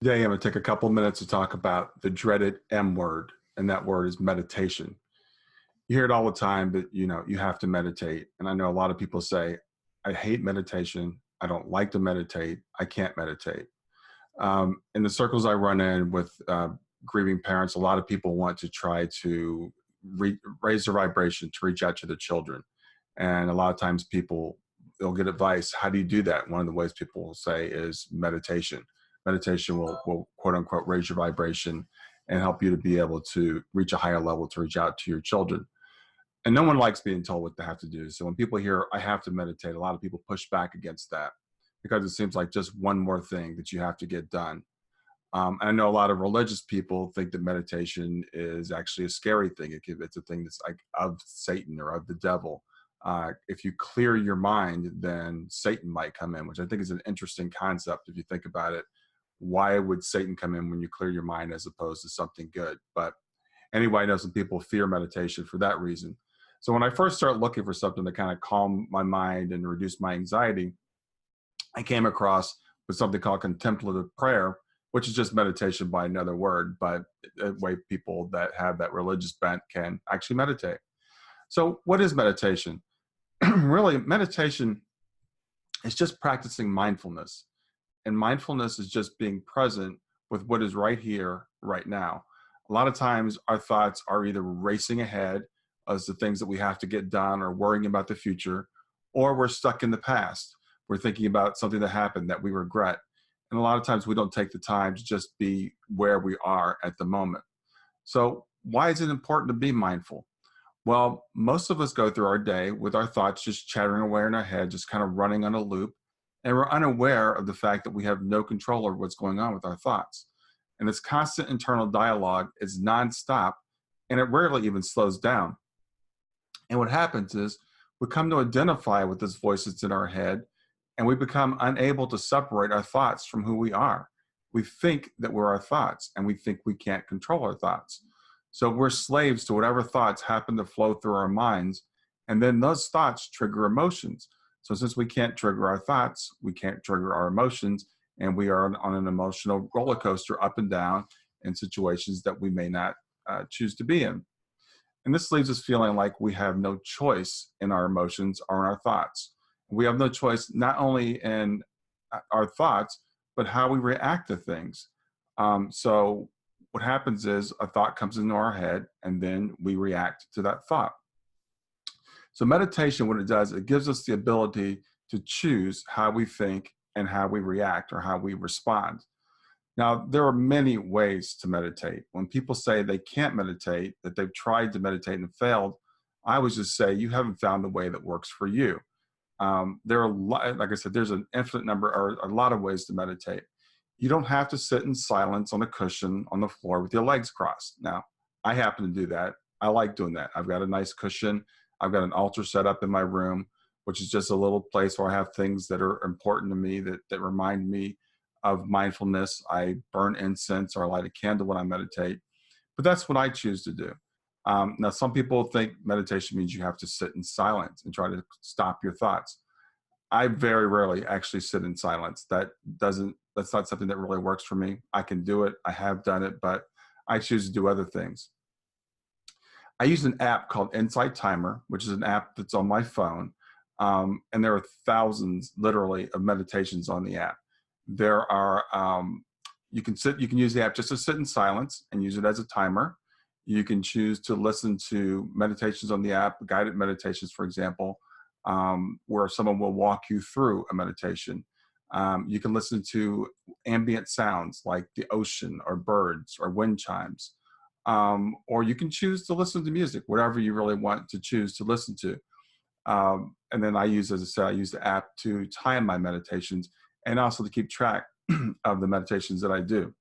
Today, I'm going to take a couple minutes to talk about the dreaded M word, and that word is meditation. You hear it all the time, but you have to meditate. And I know a lot of people say, I hate meditation. I don't like to meditate. I can't meditate. In the circles I run in with grieving parents, a lot of people want to try to raise their vibration to reach out to their children. And a lot of times they'll get advice. How do you do that? One of the ways people will say is meditation. Meditation will quote unquote raise your vibration and help you to be able to reach a higher level to reach out to your children. And no one likes being told what they have to do. So when people hear, I have to meditate, a lot of people push back against that because it seems like just one more thing that you have to get done. And I know a lot of religious people think that meditation is actually a scary thing. It's a thing that's like of Satan or of the devil. If you clear your mind, then Satan might come in, which I think is an interesting concept if you think about it. Why would Satan come in when you clear your mind as opposed to something good? But anyway, I know some people fear meditation for that reason. So when I first started looking for something to kind of calm my mind and reduce my anxiety, I came across with something called contemplative prayer, which is just meditation by another word, but a way people that have that religious bent can actually meditate. So what is meditation? Really, meditation is just practicing mindfulness. And mindfulness is just being present with what is right here, right now. A lot of times our thoughts are either racing ahead as the things that we have to get done or worrying about the future, or we're stuck in the past. We're thinking about something that happened that we regret. And a lot of times we don't take the time to just be where we are at the moment. So why is it important to be mindful? Well, most of us go through our day with our thoughts just chattering away in our head, just kind of running on a loop. And we're unaware of the fact that we have no control over what's going on with our thoughts. And this constant internal dialogue is nonstop, and it rarely even slows down. And what happens is we come to identify with this voice that's in our head, and we become unable to separate our thoughts from who we are. We think that we're our thoughts, and we think we can't control our thoughts. So we're slaves to whatever thoughts happen to flow through our minds, and then those thoughts trigger emotions. So since we can't trigger our thoughts, we can't trigger our emotions, and we are on an emotional roller coaster up and down in situations that we may not choose to be in. And this leaves us feeling like we have no choice in our emotions or in our thoughts. We have no choice not only in our thoughts, but how we react to things. So what happens is a thought comes into our head, and then we react to that thought. So meditation, what it does, it gives us the ability to choose how we think and how we react or how we respond. Now, there are many ways to meditate. When people say they can't meditate, that they've tried to meditate and failed, I always just say you haven't found the way that works for you. There are, like I said, there's an infinite number or a lot of ways to meditate. You don't have to sit in silence on a cushion on the floor with your legs crossed. Now, I happen to do that. I like doing that. I've got a nice cushion. I've got an altar set up in my room, which is just a little place where I have things that are important to me that remind me of mindfulness. I burn incense or I light a candle when I meditate, but that's what I choose to do. Now, some people think meditation means you have to sit in silence and try to stop your thoughts. I very rarely actually sit in silence. That's not something that really works for me. I can do it. I have done it, but I choose to do other things. I use an app called Insight Timer, which is an app that's on my phone. And there are thousands, literally, of meditations on the app. There are, you can use the app just to sit in silence and use it as a timer. You can choose to listen to meditations on the app, guided meditations, for example, where someone will walk you through a meditation. You can listen to ambient sounds like the ocean or birds or wind chimes. Or you can choose to listen to music, whatever you really want to choose to listen to. And then as I said, I use the app to time my meditations and also to keep track of the meditations that I do.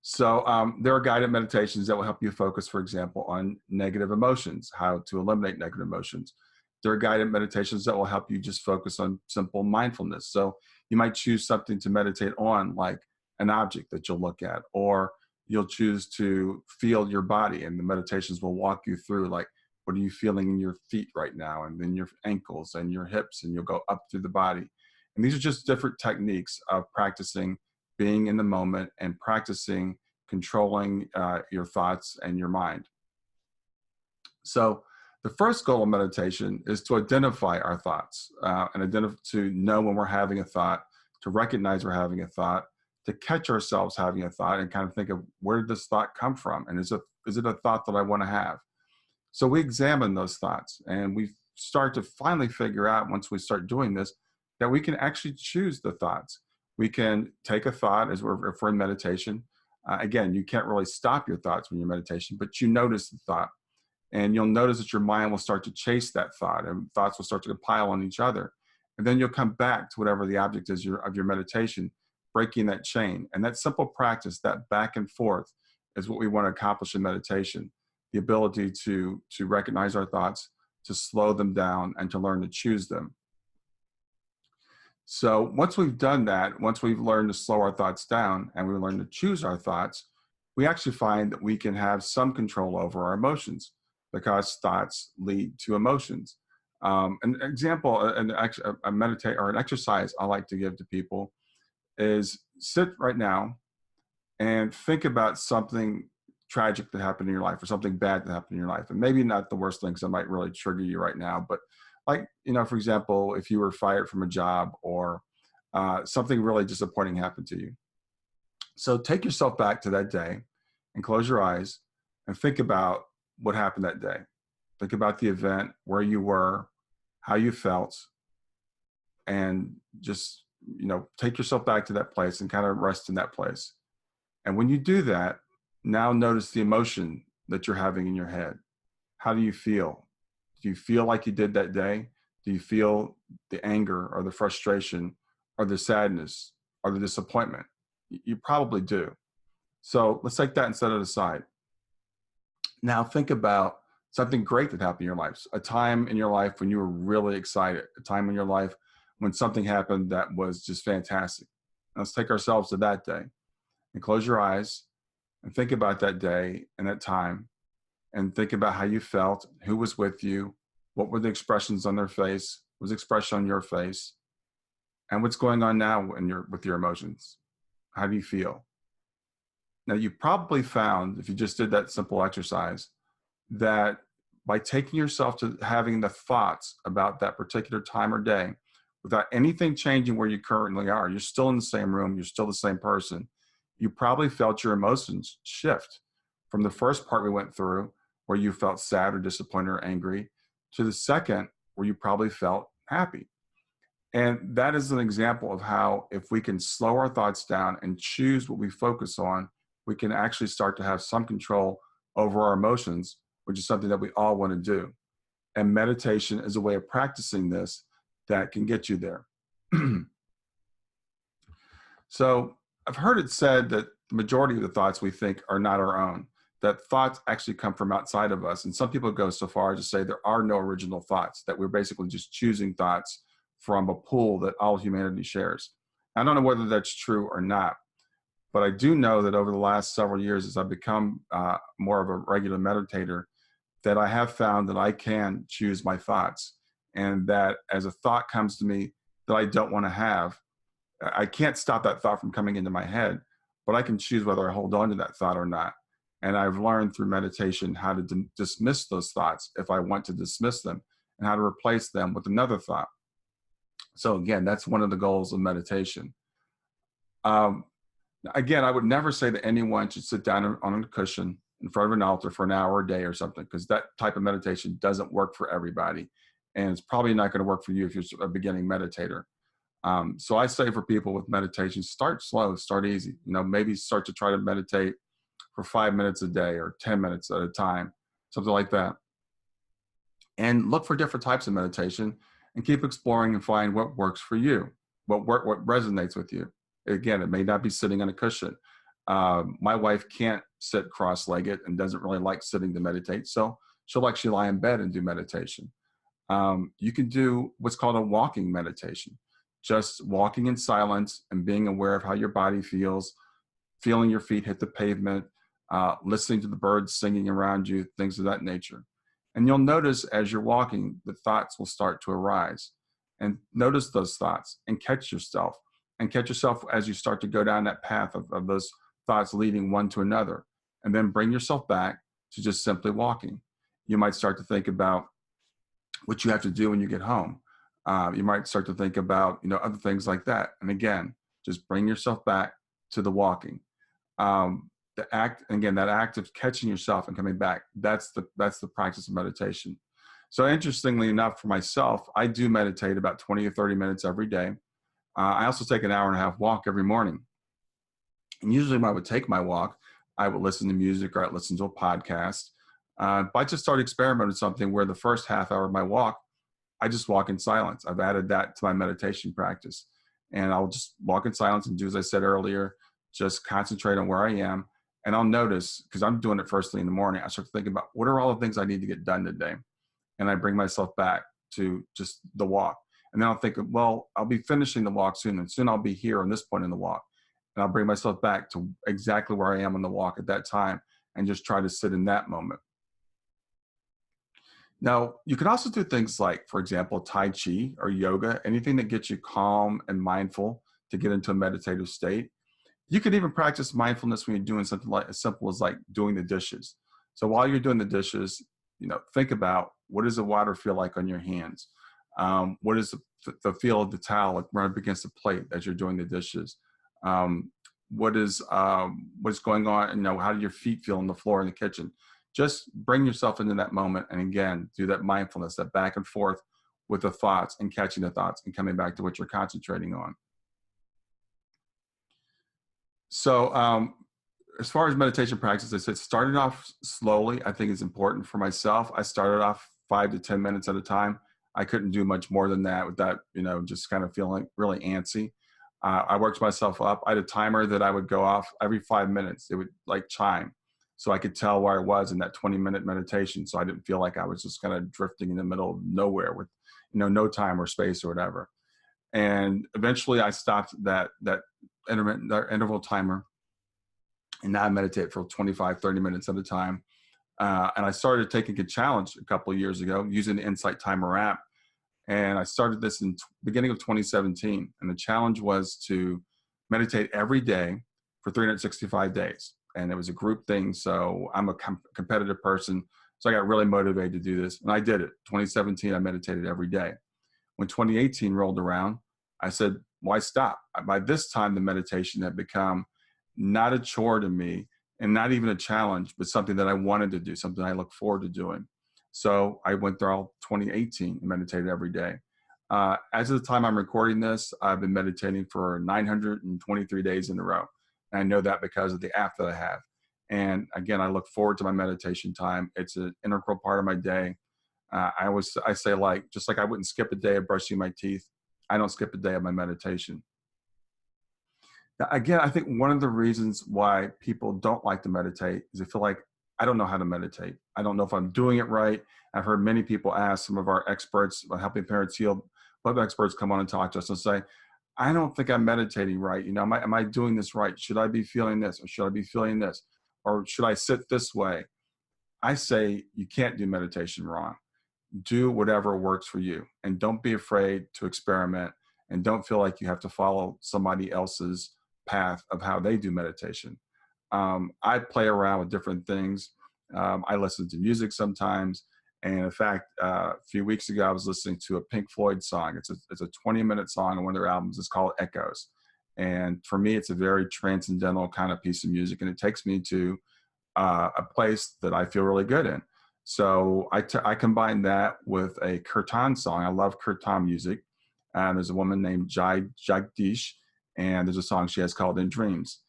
So there are guided meditations that will help you focus, for example, on negative emotions, how to eliminate negative emotions. There are guided meditations that will help you just focus on simple mindfulness. So you might choose something to meditate on, like an object that you'll look at, or you'll choose to feel your body, and the meditations will walk you through, like, what are you feeling in your feet right now, and then your ankles and your hips, and you'll go up through the body. And these are just different techniques of practicing being in the moment and practicing controlling your thoughts and your mind. So the first goal of meditation is to identify our thoughts to know when we're having a thought, to recognize we're having a thought, to catch ourselves having a thought and kind of think of where did this thought come from? And is it a thought that I want to have? So we examine those thoughts and we start to finally figure out, once we start doing this, that we can actually choose the thoughts. We can take a thought if we're in meditation. Again, you can't really stop your thoughts when you're in meditation, but you notice the thought. And you'll notice that your mind will start to chase that thought, and thoughts will start to compile on each other. And then you'll come back to whatever the object is of your meditation, breaking that chain. And that simple practice, that back and forth, is what we want to accomplish in meditation. The ability to recognize our thoughts, to slow them down, and to learn to choose them. So once we've done that, once we've learned to slow our thoughts down and we learn to choose our thoughts, we actually find that we can have some control over our emotions, because thoughts lead to emotions. An example, an exercise I like to give to people is sit right now and think about something tragic that happened in your life or something bad that happened in your life. And maybe not the worst things that might really trigger you right now, but like, for example, if you were fired from a job or something really disappointing happened to you. So take yourself back to that day and close your eyes and think about what happened that day. Think about the event, where you were, how you felt, and just, take yourself back to that place and kind of rest in that place. And when you do that, now notice the emotion that you're having in your head. How do you feel? Do you feel like you did that day? Do you feel the anger or the frustration or the sadness or the disappointment? You probably do. So let's take that and set it aside. Now think about something great that happened in your life, a time in your life when you were really excited, a time in your life when something happened that was just fantastic. Let's take ourselves to that day and close your eyes and think about that day and that time and think about how you felt, who was with you, what were the expressions on their face, what was the expression on your face, and what's going on now with your emotions. How do you feel? Now, you probably found, if you just did that simple exercise, that by taking yourself to having the thoughts about that particular time or day, without anything changing where you currently are, you're still in the same room, you're still the same person, you probably felt your emotions shift from the first part we went through, where you felt sad or disappointed or angry, to the second, where you probably felt happy. And that is an example of how, if we can slow our thoughts down and choose what we focus on, we can actually start to have some control over our emotions, which is something that we all want to do. And meditation is a way of practicing this that can get you there. So I've heard it said that the majority of the thoughts we think are not our own, that thoughts actually come from outside of us. And some people go so far as to say there are no original thoughts, that we're basically just choosing thoughts from a pool that all humanity shares. I don't know whether that's true or not, but I do know that over the last several years, as I've become more of a regular meditator, that I have found that I can choose my thoughts, and that as a thought comes to me that I don't want to have, I can't stop that thought from coming into my head, but I can choose whether I hold on to that thought or not. And I've learned through meditation how to dismiss those thoughts if I want to dismiss them, and how to replace them with another thought. So again, that's one of the goals of meditation. Again, I would never say that anyone should sit down on a cushion in front of an altar for an hour a day or something, because that type of meditation doesn't work for everybody. And it's probably not going to work for you if you're a beginning meditator. So I say for people with meditation, start slow, start easy. Maybe start to try to meditate for 5 minutes a day or 10 minutes at a time, something like that. And look for different types of meditation and keep exploring and find what works for you, what resonates with you. Again, it may not be sitting on a cushion. My wife can't sit cross-legged and doesn't really like sitting to meditate, so she'll actually lie in bed and do meditation. You can do what's called a walking meditation, just walking in silence and being aware of how your body feels, feeling your feet hit the pavement, listening to the birds singing around you, things of that nature. And you'll notice as you're walking, the thoughts will start to arise. And notice those thoughts and catch yourself and catch yourself as you start to go down that path of those thoughts leading one to another. And then bring yourself back to just simply walking. You might start to think about what you have to do when you get home. You might start to think about, other things like that. And again, just bring yourself back to the walking. The act, again, that act of catching yourself and coming back, that's the practice of meditation. So interestingly enough, for myself, I do meditate about 20 or 30 minutes every day. I also take an hour and a half walk every morning. And usually when I would take my walk, I would listen to music or I'd listen to a podcast. But I just started experimenting with something where the first half hour of my walk, I just walk in silence. I've added that to my meditation practice. And I'll just walk in silence and do, as I said earlier, just concentrate on where I am. And I'll notice, because I'm doing it first thing in the morning, I start thinking about what are all the things I need to get done today? And I bring myself back to just the walk. And then I'll think, well, I'll be finishing the walk soon, and soon I'll be here on this point in the walk. And I'll bring myself back to exactly where I am on the walk at that time and just try to sit in that moment. Now, you can also do things like, for example, Tai Chi or yoga, anything that gets you calm and mindful to get into a meditative state. You could even practice mindfulness when you're doing something like as simple as like doing the dishes. So while you're doing the dishes, think about, what does the water feel like on your hands? What is the feel of the towel right up against the plate as you're doing the dishes? What's going on? How do your feet feel on the floor in the kitchen? Just bring yourself into that moment. And again, do that mindfulness, that back and forth with the thoughts and catching the thoughts and coming back to what you're concentrating on. So as far as meditation practice, I said, started off slowly. I think it's important for myself. I started off 5 to 10 minutes at a time. I couldn't do much more than that without, just kind of feeling really antsy. I worked myself up. I had a timer that I would go off every 5 minutes. It would like chime. So I could tell where I was in that 20-minute meditation. So I didn't feel like I was just kind of drifting in the middle of nowhere with, no time or space or whatever. And eventually I stopped that interval timer. And now I meditate for 25, 30 minutes at a time. And I started taking a challenge a couple of years ago using the Insight Timer app. And I started this in beginning of 2017. And the challenge was to meditate every day for 365 days. And it was a group thing. So I'm a competitive person. So I got really motivated to do this. And I did it. 2017, I meditated every day. When 2018 rolled around, I said, why stop? By this time, the meditation had become not a chore to me and not even a challenge, but something that I wanted to do, something I look forward to doing. So I went through all 2018 and meditated every day. As of the time I'm recording this, I've been meditating for 923 days in a row. And I know that because of the app that I have. And again, I look forward to my meditation time. It's an integral part of my day. I say, like, just like I wouldn't skip a day of brushing my teeth, I don't skip a day of my meditation. Now, again, I think one of the reasons why people don't like to meditate is they feel like, I don't know how to meditate. I don't know if I'm doing it right. I've heard many people ask some of our experts about helping parents heal, web experts come on and talk to us and say, I don't think I'm meditating right. Am I doing this right? Should I be feeling this, or should I be feeling this? Or should I sit this way? I say you can't do meditation wrong. Do whatever works for you. And don't be afraid to experiment. And don't feel like you have to follow somebody else's path of how they do meditation. I play around with different things. I listen to music sometimes. And in fact, a few weeks ago, I was listening to a Pink Floyd song. It's a 20-minute song on one of their albums. It's called Echoes. And for me, it's a very transcendental kind of piece of music. And it takes me to a place that I feel really good in. So I combine that with a kirtan song. I love kirtan music. There's a woman named Jai Jagdish, and there's a song she has called In Dreams.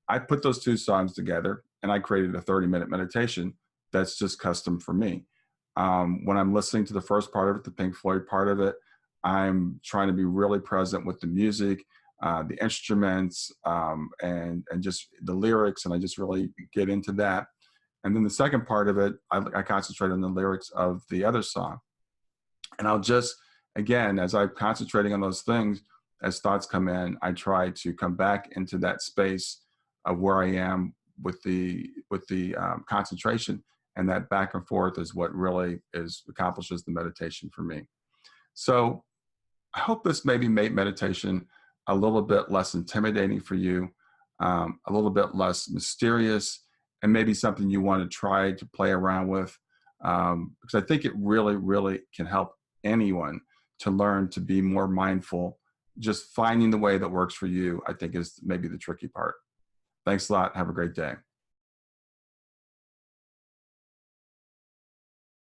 I put those two songs together, and I created a 30-minute meditation that's just custom for me. When I'm listening to the first part of it, the Pink Floyd part of it, I'm trying to be really present with the music, the instruments, and just the lyrics, and I just really get into that. And then the second part of it, I concentrate on the lyrics of the other song. And I'll just, again, as I'm concentrating on those things, as thoughts come in, I try to come back into that space of where I am with the concentration. And that back and forth is what really accomplishes the meditation for me. So I hope this maybe made meditation a little bit less intimidating for you, a little bit less mysterious, and maybe something you want to try to play around with. Because I think it really, really can help anyone to learn to be more mindful. Just finding the way that works for you, I think, is maybe the tricky part. Thanks a lot. Have a great day.